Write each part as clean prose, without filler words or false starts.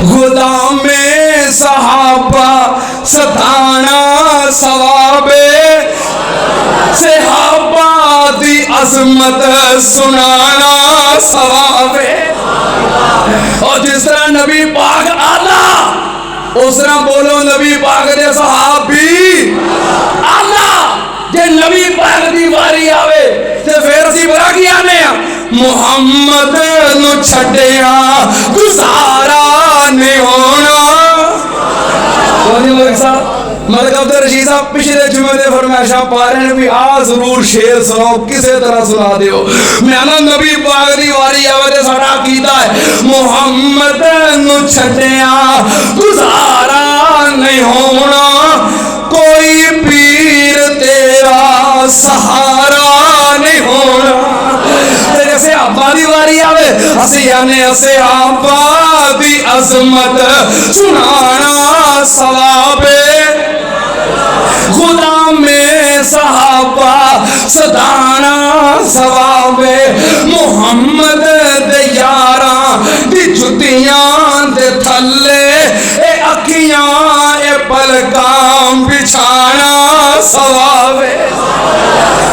غلام صحابہ ستانا ثوابے صحابہ دی عظمت سنانا ثوابے. اور جس طرح نبی پاک آلہ اس طرح بولو نبی پاک دے صحابی آلہ. جے نبی پاک دی واری آوے تے پھر اسی بڑا کی آنے ہیں محمد نو چھڑیا گزارا نہیں ہونا. ملک عبد الرشید صاحب پچھلے جمعے دے فرمایا شاہ پارے نے بھی ضرور شیر سناؤ کسے طرح سنا دیو. میں نا نبی پاک دی واری آوے تے ساڈا عقیدہ ہے محمد نو چھڑیا گزارا نہیں ہونا کوئی پیر تیرا سہارا نہیں ہونا. جیسے آبا دی واری آوے اسی یعنی اسے آبا دی عظمت سنانا ثوابے غلام صحابہ ستانا ثوابے محمد دے یاراں دی جتیاں دے تھلے اے اکھیاں اے پلکاں بچھانا ثوابے.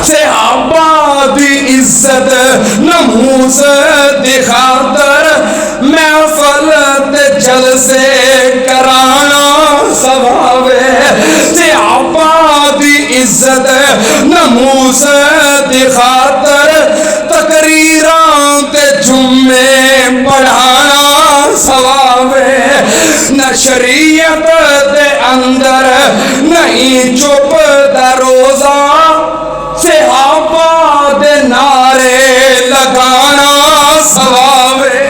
صحابہ دی عزت نموز دی خاطر محفل تے جلسے کرانا ثوابے. صحابہ دی عزت نموز دی خاطر تقریراں تے جمعے پڑھانا ثوابے. نہ شریعت دے اندر نہیں چپ دا روزہ صحابہ دے نعرے لگانا ثوابے.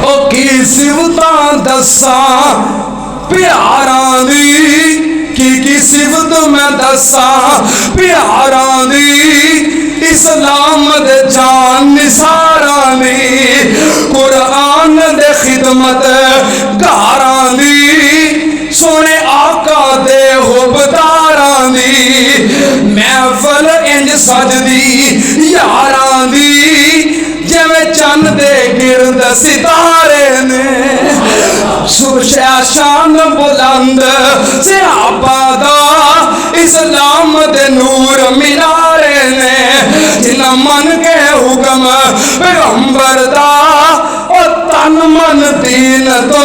او کی صفتاں دساں پیاراں دی کی صفت میں دساں پیاراں دی اسلام دے جان نثاراں دی قرآن دے خدمت گاراں دی سونے آقا دے حبداراں دی محفل انج سجدی یاراں دی جویں چند دے گرد ستارے نے شان بلند صحابہ دا اسلام دے نور مینارے نے جنہ من کے حکم پیغمبر دا اور تن من دین تو